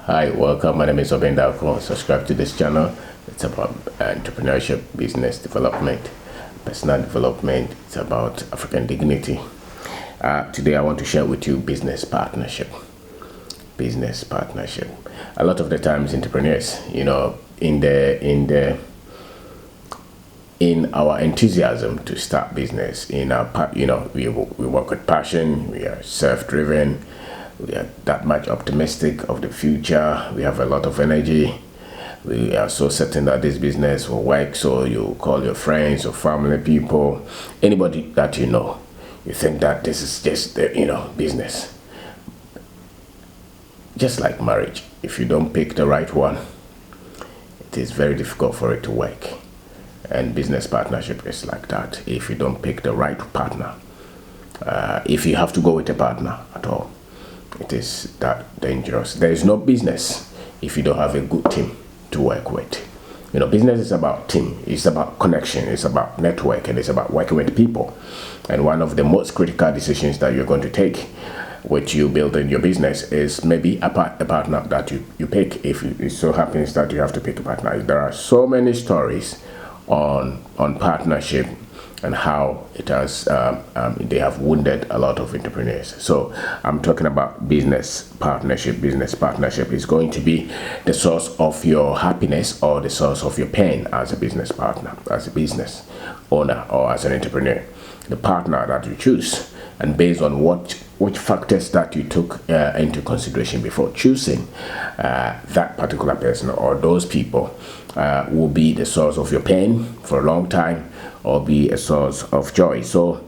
Hi, welcome. My name is Obeng Darko. Subscribe to this channel. It's about entrepreneurship, business development, personal development. It's about African dignity. Today, I want to share with you business partnership. Business partnership. A lot of the times, entrepreneurs, in our enthusiasm to start business, we work with passion. We are self-driven. We are that much optimistic of the future. We have a lot of energy. We are so certain that this business will work. So you call your friends or family people, anybody that you know. You think that this is just the business. Just like marriage, if you don't pick the right one, it is very difficult for it to work. And business partnership is like that. If you don't pick the right partner, if you have to go with a partner at all, it is that dangerous. There is no business if you don't have a good team to work with. Business is about team. It's about connection. It's about network, and it's about working with people. And one of the most critical decisions that you're going to take, which you build in your business, is maybe a partner that you pick. If it so happens that you have to pick a partner, there are so many stories on partnership and how it has they have wounded a lot of entrepreneurs. So I'm talking about business partnership. Business partnership is going to be the source of your happiness or the source of your pain as a business partner, as a business owner, or as an entrepreneur. The partner that you choose, and based on which factors that you took into consideration before choosing that particular person or those people, will be the source of your pain for a long time, or be a source of joy. So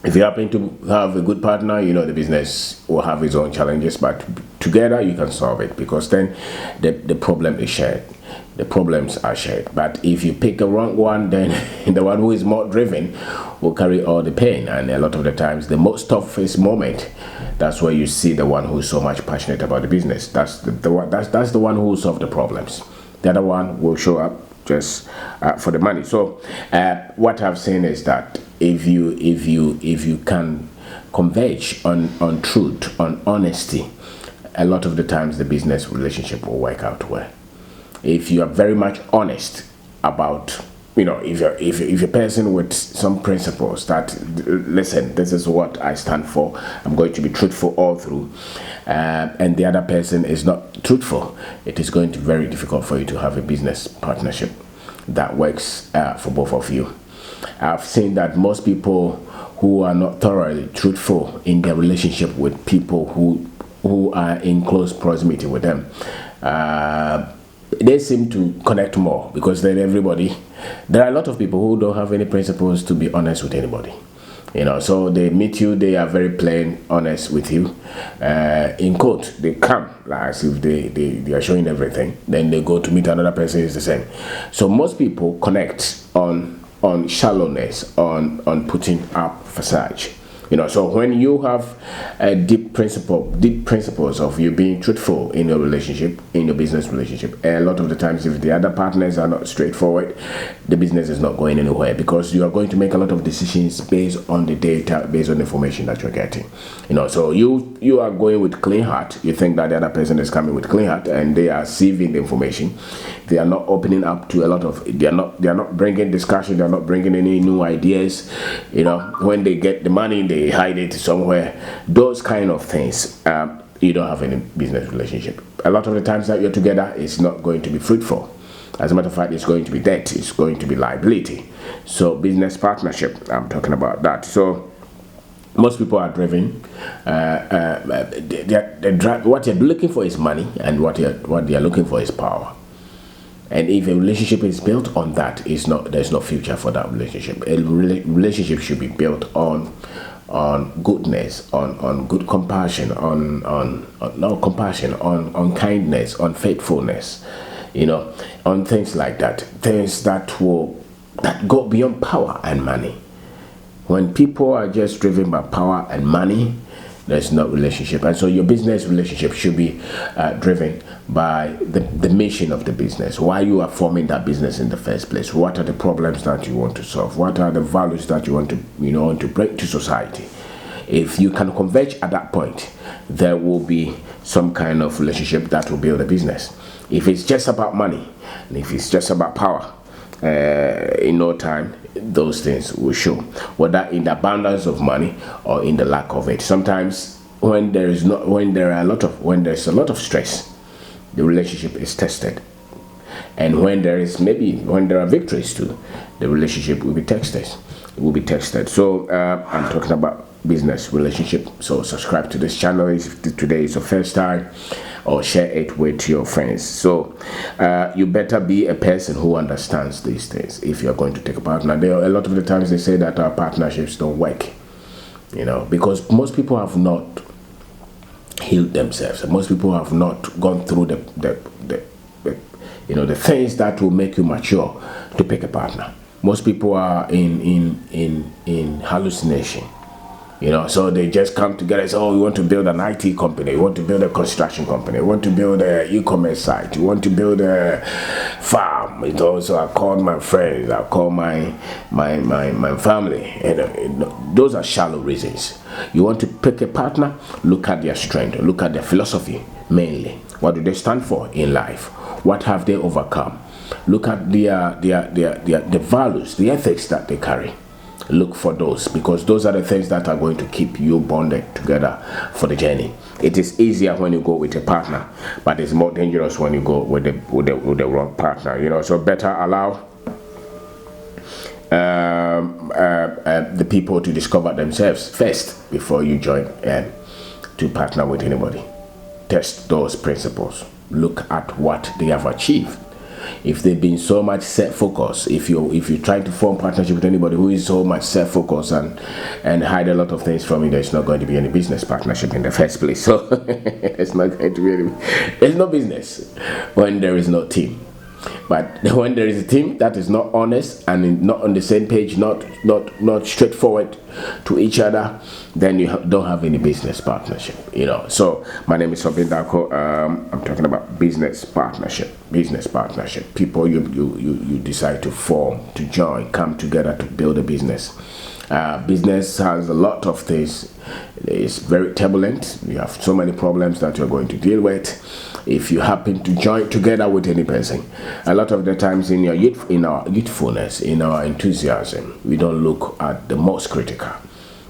if you happen to have a good partner, the business will have its own challenges, but together you can solve it, because then the problem is shared. The problems are shared. But if you pick a wrong one, then the one who is more driven will carry all the pain. And a lot of the times, the most toughest moment, that's where you see the one who is so much passionate about the business. That's the one who will solve the problems. The other one will show up just for the money. So what I've seen is that if you can converge on truth, on honesty, a lot of the times the business relationship will work out well. If you are very much honest about, if you're a person with some principles that, listen, this is what I stand for, I'm going to be truthful all through, and the other person is not truthful, it is going to be very difficult for you to have a business partnership that works for both of you. I've seen that most people who are not thoroughly truthful in their relationship with people who are in close proximity with them, they seem to connect more, because then there are a lot of people who don't have any principles to be honest with anybody. So they meet you, they are very plain honest with you. In quote, they come like as if they are showing everything. Then they go to meet another person, it's the same. So most people connect on shallowness, on putting up facade. So when you have a deep principles of you being truthful in your relationship, in your business relationship, a lot of the times, if the other partners are not straightforward, the business is not going anywhere, because you are going to make a lot of decisions based on the data, based on the information that you're getting. So you are going with clean heart. You think that the other person is coming with clean heart, and they are sieving the information. They are not opening up to a lot of. They are not bringing discussion. They are not bringing any new ideas. When they get the money, they hide it somewhere. Those kind of things, you don't have any business relationship. A lot of the times that you're together, it's not going to be fruitful. As a matter of fact, it's going to be debt. It's going to be liability. So business partnership, I'm talking about that. So most people are driven. What you're looking for is money, and what they are looking for is power. And if a relationship is built on that, there's no future for that relationship. A relationship should be built on goodness, on good compassion, on kindness, on faithfulness, on things like that, things that go beyond power and money. When people are just driven by power and money, there's no relationship. And so your business relationship should be driven by the mission of the business, why you are forming that business in the first place. What are the problems that you want to solve? What are the values that you want to bring to society? If you can converge at that point, there will be some kind of relationship that will build a business. If it's just about money, and if it's just about power, in no time those things will show, whether in the abundance of money or in the lack of it. Sometimes when there's a lot of stress, the relationship is tested. And when there are victories too, the relationship will be tested. It will be tested. So I'm talking about business relationship. So subscribe to this channel if today is your first time, or share it with your friends. So you better be a person who understands these things if you're going to take a partner. A lot of the times they say that our partnerships don't work, because most people have not healed themselves, and most people have not gone through the things that will make you mature to pick a partner. Most people are in hallucination. So they just come together and say, oh, we want to build an IT company, we want to build a construction company, we want to build an e-commerce site, we want to build a farm. So I called my friends, I called my family. Those are shallow reasons. You want to pick a partner, look at their strength, look at their philosophy mainly. What do they stand for in life? What have they overcome? Look at the values, the ethics that they carry. Look for those, because those are the things that are going to keep you bonded together for the journey. It is easier when you go with a partner, but it's more dangerous when you go with the wrong partner. So better allow the people to discover themselves first before you join to partner with anybody. Test those principles. Look at what they have achieved. If they've been so much self-focused, if you're trying to form partnership with anybody who is so much self-focused and hide a lot of things from you, there's not going to be any business partnership in the first place. So there's not going to be there's no business when there is no team. But when there is a team that is not honest and not on the same page, not straightforward to each other, then you don't have any business partnership. So my name is Kwabena Darko. I'm talking about business partnership. People you decide to form, to join, come together to build a business. Business has a lot of things. It's very turbulent. You have so many problems that you're going to deal with if you happen to join together with any person. A lot of the times in our youthfulness, in our enthusiasm, we don't look at the most critical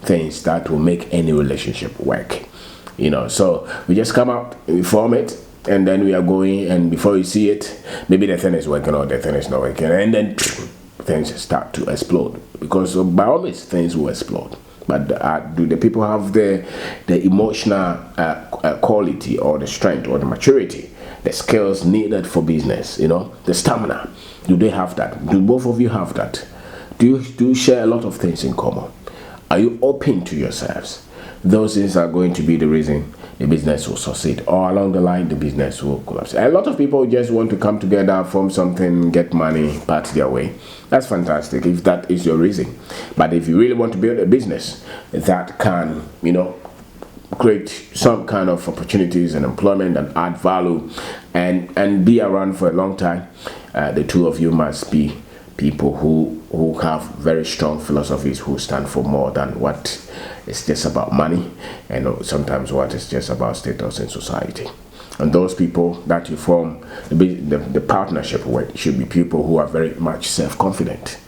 things that will make any relationship work. So we just come out, we form it, and then we are going, and before you see it, maybe the thing is working or the thing is not working, and then things start to explode, because by all means things will explode. But do the people have the emotional quality, or the strength, or the maturity, the skills needed for business? The stamina. Do they have that? Do both of you have that? Do you share a lot of things in common? Are you open to yourselves? Those things are going to be the reason the business will succeed, or along the line the business will collapse. A lot of people just want to come together, form something, get money, part their way. That's fantastic if that is your reason. But if you really want to build a business that can, create some kind of opportunities and employment and add value and be around for a long time, the two of you must be people who have very strong philosophies, who stand for more than what is just about money, and sometimes what is just about status in society. And those people that you form the partnership with should be people who are very much self-confident,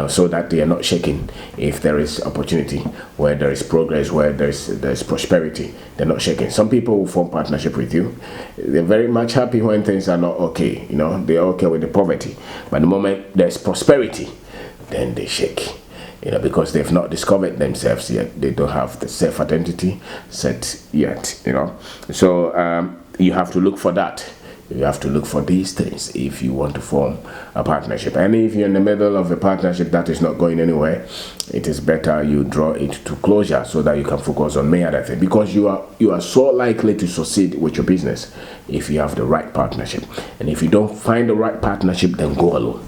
so that they are not shaken if there is opportunity, where there is progress, where there's prosperity. They're not shaken. Some people who form partnership with you, they're very much happy when things are not okay. They're okay with the poverty, but the moment there's prosperity, then they shake. Because they've not discovered themselves yet. They don't have the self-identity set yet. So you have to look for that. You have to look for these things if you want to form a partnership. And if you're in the middle of a partnership that is not going anywhere, it is better you draw it to closure so that you can focus on many other things. Because you are so likely to succeed with your business if you have the right partnership. And if you don't find the right partnership, then go alone.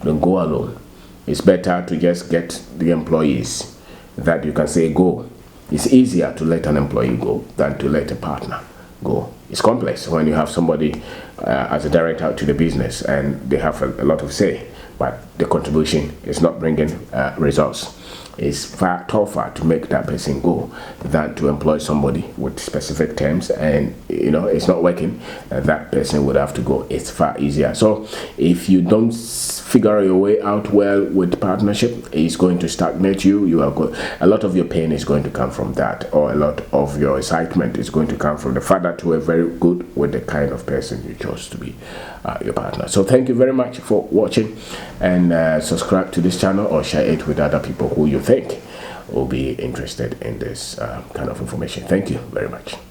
Don't go alone. It's better to just get the employees that you can say go. It's easier to let an employee go than to let a partner go. It's complex when you have somebody as a director to the business and they have a lot of say, but the contribution is not bringing results. it's far tougher to make that person go than to employ somebody with specific terms, and it's not working, that person would have to go. It's far easier. So if you don't figure your way out well with partnership, it's going to stagnate you. A lot of your pain is going to come from that, or a lot of your excitement is going to come from the fact that you were very good with the kind of person you chose to be your partner. So thank you very much for watching, and subscribe to this channel or share it with other people who you think will be interested in this kind of information. Thank you very much.